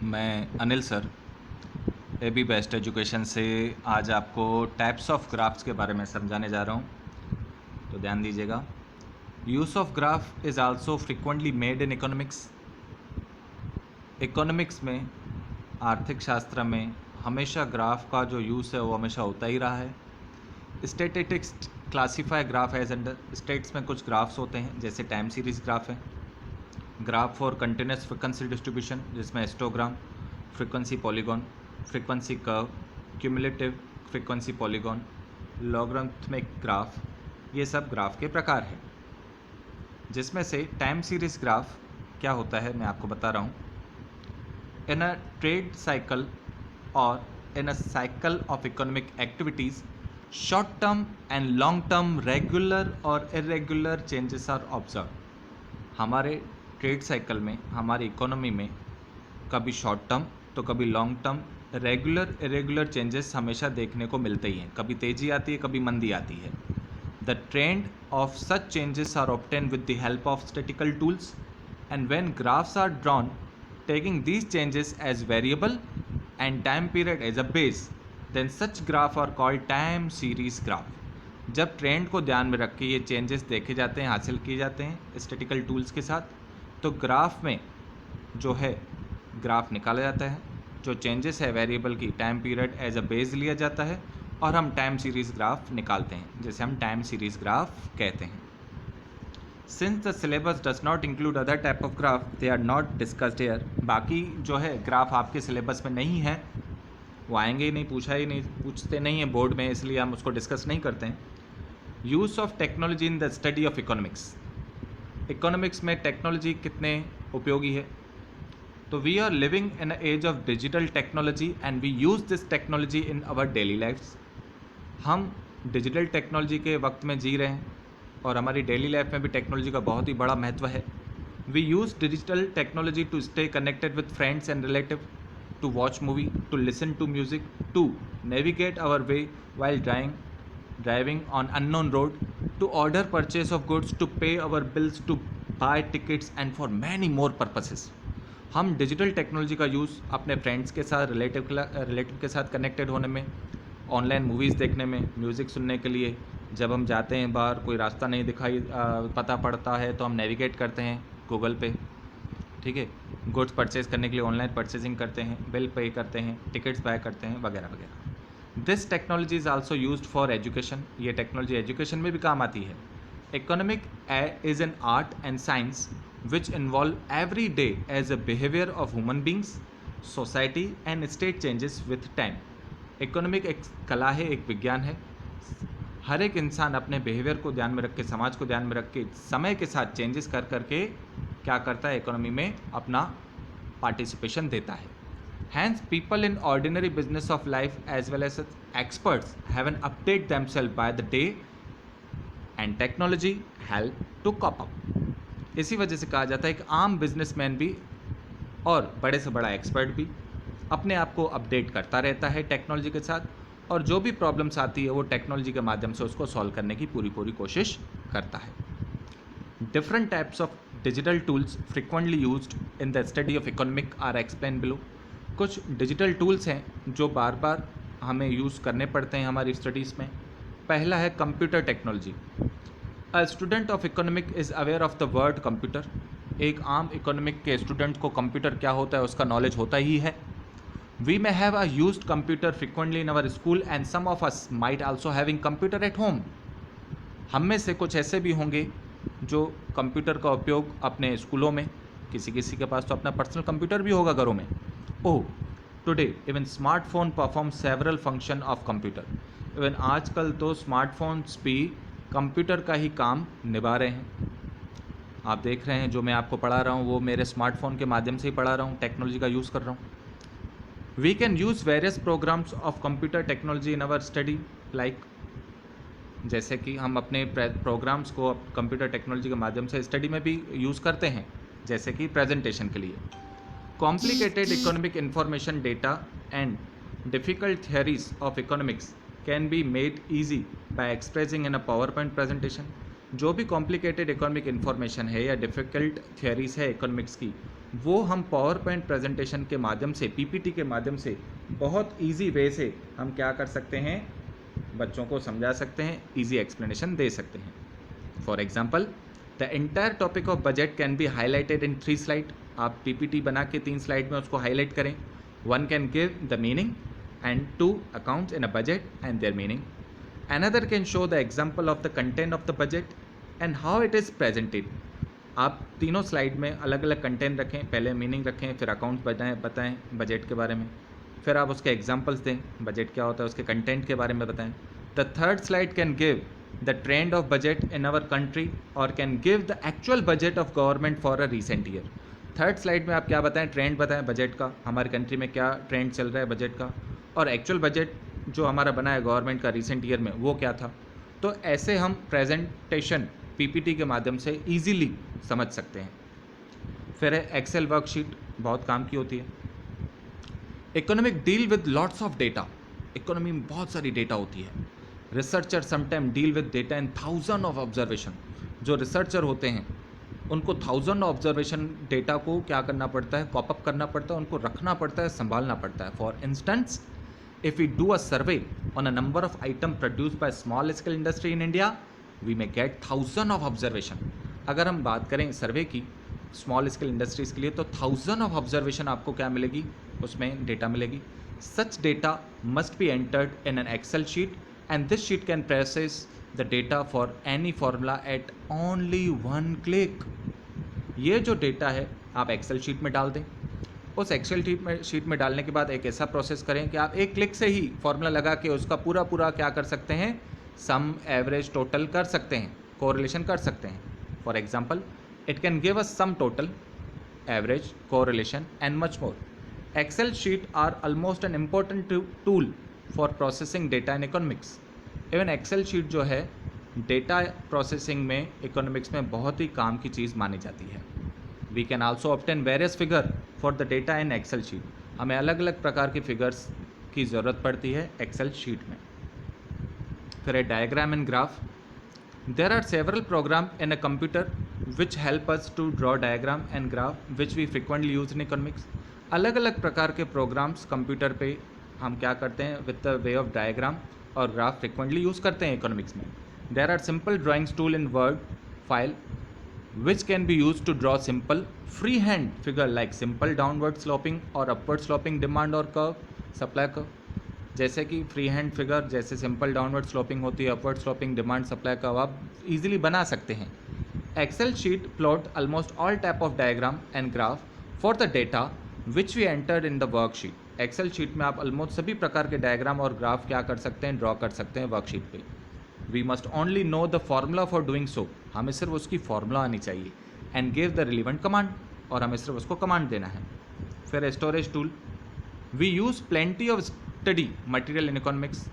मैं Anil sir A B best education से आज आपको टाइप्स ऑफ ग्राफ्स के बारे में समझाने जा रहा हूँ। तो ध्यान दीजिएगा। Use of graph is also frequently made in economics. Economics में, आर्थिक शास्त्र में हमेशा ग्राफ का जो यूज़ है वो हमेशा होता ही रहा है। Statistics classify graph as under. Stats में कुछ ग्राफ्स होते हैं जैसे टाइम सीरीज ग्राफ है, graph for continuous frequency distribution जिसमें histogram, frequency polygon, frequency curve, cumulative frequency polygon, logarithmic graph, ये सब ग्राफ के प्रकार हैं। जिसमें से टाइम सीरीज ग्राफ क्या होता है मैं आपको बता रहा हूँ। इन अ ट्रेड साइकिल और in a cycle of economic activities, short term and long term regular और इरेगुलर चेंजेस आर ऑब्जर्व। हमारे ट्रेड साइकिल में, हमारी इकोनॉमी में कभी शॉर्ट टर्म तो कभी long term, regular irregular changes हमेशा देखने को मिलते ही हैं। कभी तेज़ी आती है, कभी मंदी आती है। The trend of such changes are obtain with the help of statical tools, and when graphs are drawn taking these changes as variable and time period as a base, then such graph are called time series graph. जब trend को ध्यान में रख के ये changes देखे जाते हैं, हासिल किए जाते हैं स्टैटिकल टूल्स के साथ, तो ग्राफ में जो है ग्राफ निकाला जाता है। जो चेंजेस है वेरिएबल की time period as a base लिया जाता है और हम टाइम सीरीज ग्राफ निकालते हैं, जैसे हम टाइम सीरीज ग्राफ कहते हैं। Since the syllabus does not include other type of graph, they are not discussed here. बाकी जो है ग्राफ आपके सिलेबस में नहीं है, वो आएंगे ही नहीं, पूछते नहीं है बोर्ड में, इसलिए हम उसको डिस्कस नहीं करते हैं। Use of technology in the study of economics. Economics में टेक्नोलॉजी कितने उपयोगी है? तो we are living in a age of digital technology and we use this technology in our daily lifes. हम डिजिटल टेक्नोलॉजी के वक्त में जी रहे हैं और हमारी डेली लाइफ में भी टेक्नोलॉजी का बहुत ही बड़ा महत्व है। We use digital technology to stay connected with friends and relative, to watch movie, to listen to music, to navigate our way while driving on unknown road, to order purchase of goods, to pay our bills, to buy tickets and for many more purposes। हम digital technology का use अपने friends के साथ, relative के साथ connected होने में, online movies देखने में, म्यूज़िक सुनने के लिए, जब हम जाते हैं बाहर कोई रास्ता नहीं पता पड़ता है तो हम नेविगेट करते हैं गूगल पे, ठीक है। गुड्स परचेज़ करने के लिए ऑनलाइन परचेजिंग करते हैं, बिल पे करते हैं, टिकट्स बाय करते हैं, वगैरह वगैरह। This technology is also used for education. ये टेक्नोलॉजी एजुकेशन में भी काम आती है। Economic is an art and science which involve every day as a behaviour of human beings, society and state changes with time. Economic एक कला है, एक विज्ञान है। हर एक इंसान अपने बिहेवियर को ध्यान में रख के, समाज को ध्यान में रख के, समय के साथ चेंजेस कर करके क्या करता है, इकोनॉमी में अपना पार्टिसिपेशन देता है। Hence, people in ordinary business of life as well as experts have an update themselves by the day and technology help to cope up। इसी वजह से कहा जाता है कि आम बिजनेसमैन भी और बड़े से बड़ा एक्सपर्ट भी अपने आप को अपडेट करता रहता है टेक्नोलॉजी के साथ, और जो भी प्रॉब्लम्स आती है वो टेक्नोलॉजी के माध्यम से उसको सॉल्व करने की पूरी कोशिश करता है। Different types of digital tools frequently used in the study of economic are explain below. कुछ डिजिटल टूल्स हैं जो बार बार हमें यूज़ करने पड़ते हैं हमारी स्टडीज़ में। पहला है computer technology. A student of economic is aware of the word computer. एक आम इकोनॉमिक के स्टूडेंट को कंप्यूटर क्या होता है उसका नॉलेज होता ही है। We may have a used computer frequently in our school and some of us might also having computer at home. हम में से कुछ ऐसे भी होंगे जो कंप्यूटर का उपयोग अपने स्कूलों में, किसी के पास तो अपना पर्सनल कंप्यूटर भी होगा घरों में। Oh, today even smartphone perform several function of computer. Even आजकल तो स्मार्टफोन्स भी कंप्यूटर का ही काम निभा रहे हैं। आप देख रहे हैं जो मैं आपको पढ़ा रहा हूँ वो मेरे स्मार्टफोन के माध्यम से ही पढ़ा रहा हूँ, टेक्नोलॉजी का यूज़ कर रहा हूँ। We can use various programs of computer technology in our study, like जैसे कि हम अपने प्रोग्राम्स को कंप्यूटर टेक्नोलॉजी के माध्यम से स्टडी में भी यूज़ करते हैं, जैसे कि प्रेजेंटेशन के लिए। Complicated economic information data and difficult theories of economics can be made easy by expressing in a PowerPoint presentation। जो भी कॉम्प्लिकेटेड इकोनॉमिक इन्फॉर्मेशन है या डिफ़िकल्ट थियरीज है इकोनॉमिक्स की, वो हम पावर पॉइंट प्रेजेंटेशन के माध्यम से, पीपीटी के माध्यम से बहुत ईजी वे से हम क्या कर सकते हैं, बच्चों को समझा सकते हैं, ईजी एक्सप्लेनेशन दे सकते हैं। For example, the entire topic of budget can be highlighted in 3 slide. आप पीपीटी बना के 3 स्लाइड में उसको हाईलाइट करें। 1 can give the meaning and 2 accounts in a budget and their meaning. Another can show the example of the content of the budget and how it is presented. आप तीनों slide में अलग अलग content रखें, पहले meaning रखें, फिर accounts बताएं बजट के बारे में, फिर आप उसके एग्जांपल्स दें, बजट क्या होता है उसके कंटेंट के बारे में बताएं। The third slide can give the trend of budget in our country और can give the actual budget of government for a recent year. Third slide में आप क्या बताएं, ट्रेंड बताएं बजट का, हमारे कंट्री में क्या ट्रेंड चल रहा है बजट का, और एक्चुअल बजट जो हमारा बना है गवर्नमेंट का रिसेंट ईयर में वो क्या था। तो ऐसे हम प्रेजेंटेशन पीपीटी के माध्यम से इजीली समझ सकते हैं। फिर है एक्सेल वर्कशीट, बहुत काम की होती है। Economic deal with lots of data, economy में बहुत सारी डेटा होती है। Researcher sometime deal with data in 1000 of observation. जो रिसर्चर होते हैं उनको 1000 ऑब्जर्वेशन डेटा को क्या करना पड़ता है, कॉपअप करना पड़ता है, उनको रखना पड़ता है, संभालना पड़ता है। For instance, if we do a survey on a number of items produced by small scale industry in India, we may get 1000 of observation. अगर हम बात करें सर्वे की स्मॉल स्केल इंडस्ट्रीज के लिए तो 1000 ऑफ ऑब्जर्वेशन आपको क्या मिलेगी, उसमें डेटा मिलेगी। Such data must be entered in an Excel sheet and this sheet can process the data for any formula at only 1 click. ये जो डेटा है आप एक्सेल शीट में डाल दें। उस एक्सेल शीट में डालने के बाद एक ऐसा प्रोसेस करें कि आप एक क्लिक से ही फॉर्मूला लगा के उसका पूरा क्या कर सकते हैं, सम, एवरेज, टोटल कर सकते हैं, कोरिलेशन कर सकते हैं। For example, it can give us sum, total, average, correlation and much more. Excel sheet are almost an important tool for processing data in economics. Even Excel sheet जो है data processing में economics में बहुत ही काम की चीज़ मानी जाती है। We can also obtain various figure for the data in Excel sheet. हमें अलग अलग प्रकार की फिगर्स की ज़रूरत पड़ती है एक्सेल शीट में। फिर है diagram and graph. There are several program in a computer which help us to draw diagram and graph which we frequently use in economics. अलग अलग प्रकार के प्रोग्राम्स कंप्यूटर पे हम क्या करते हैं, with the way of diagram और ग्राफ फ्रिक्वेंटली यूज़ करते हैं इकोनॉमिक्स में। There are simple drawings tool in Word file which can be used to draw simple freehand figure like simple downward sloping और upward sloping demand और curve, supply curve। जैसे कि free hand figure जैसे simple downward sloping होती है, upward sloping, demand, supply curve आप easily बना सकते हैं। Excel sheet plot almost all type of diagram and graph for the data which we entered in the worksheet. Excel sheet में आप almost सभी प्रकार के डायग्राम और ग्राफ क्या कर सकते हैं, ड्रॉ कर सकते हैं वर्कशीट पे। We must only know the formula for doing so, हमें सिर्फ उसकी फॉर्मूला आनी चाहिए, and give the relevant command, और हमें सिर्फ उसको कमांड देना है। फिर storage tool, we use plenty of study material in economics.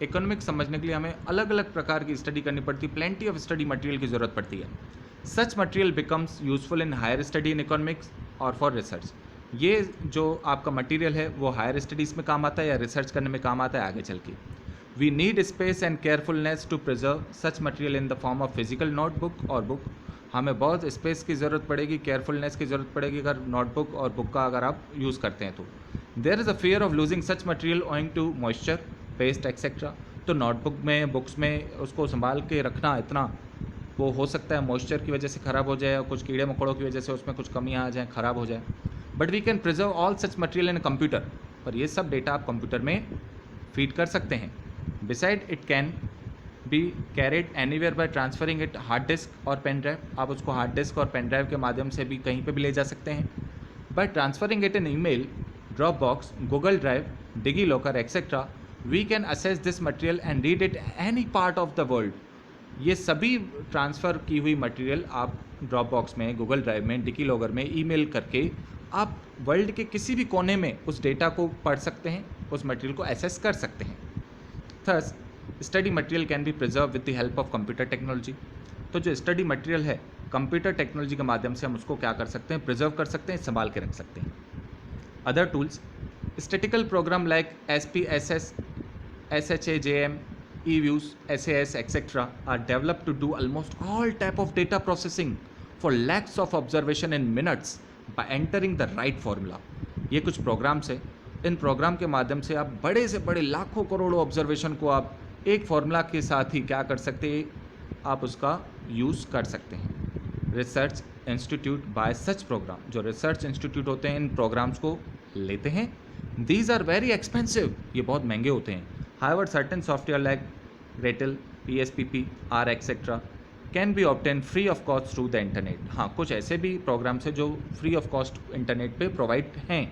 Economics समझने के लिए हमें अलग अलग प्रकार की स्टडी करनी पड़ती है, प्लेंटी ऑफ स्टडी मटेरियल की ज़रूरत पड़ती है। Such material becomes useful in higher study in economics और फॉर रिसर्च। ये जो आपका मटेरियल है वो हायर स्टडीज़ में काम आता है या रिसर्च करने में काम आता है आगे चल के। We need space and carefulness to preserve such material in the form of physical notebook और book। हमें बहुत स्पेस की ज़रूरत पड़ेगी, केयरफुलनेस की ज़रूरत पड़ेगी अगर नोटबुक और बुक का अगर आप यूज़ करते हैं तो। There is a fear of losing such material owing to moisture, pest etcetera. तो नोटबुक में, बुक्स में उसको संभाल के रखना इतना, वो हो सकता है मॉइस्चर की वजह से ख़राब हो जाए, कुछ कीड़े मकोड़ों की वजह से उसमें कुछ कमियाँ आ जाएँ, ख़राब हो जाए। But we can preserve all such material in computer, और ये सब डेटा आप कंप्यूटर में फीड कर सकते हैं। Beside it can be carried anywhere by transferring it hard disk और पेन ड्राइव। आप उसको हार्ड डिस्क और पेन ड्राइव के माध्यम से भी कहीं पे भी ले जा सकते हैं। By transferring it in email, Dropbox, Google Drive, DigiLocker, etc., we can access this material and read it any part of the world। ये सभी ट्रांसफ़र की हुई मटेरियल आप ड्रॉपबॉक्स में, गूगल ड्राइव में, डिजीलॉकर में ईमेल करके आप वर्ल्ड के किसी भी कोने में उस डेटा को पढ़ सकते हैं, उस मटेरियल को एक्सेस कर सकते हैं। Thus, study material can be preserved with the help of computer technology। तो जो स्टडी मटेरियल है कंप्यूटर टेक्नोलॉजी के माध्यम से हम उसको क्या कर सकते हैं, प्रिजर्व कर सकते हैं, संभाल के रख सकते हैं। Other tools, statical program like SPSS, SHAJM, E-views, SAS, etc. are developed to do almost all type of data processing for lakhs of observation in minutes by entering the right formula. ये कुछ programmes है, इन programme के माध्यम से आप बड़े से बड़े लाखों करोड़ों ऑब्जर्वेशन को आप एक फॉर्मूला के साथ ही क्या कर सकते हैं, आप उसका यूज़ कर सकते हैं. Research institute by such program, जो रिसर्च इंस्टीट्यूट होते हैं इन प्रोग्राम्स को लेते हैं. दीज आर वेरी एक्सपेंसिव, ये बहुत महंगे होते हैं. However certain software like Gretel, PSPP, R etcetera can be obtain free of cost through the internet. हाँ, कुछ ऐसे भी प्रोग्राम्स हैं जो फ्री ऑफ कॉस्ट इंटरनेट पे प्रोवाइड हैं.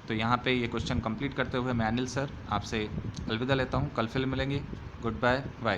तो यहाँ पे ये क्वेश्चन कंप्लीट करते हुए मैं अनिल सर आपसे अलविदा लेता हूँ. कल फिर मिलेंगे. Goodbye bye.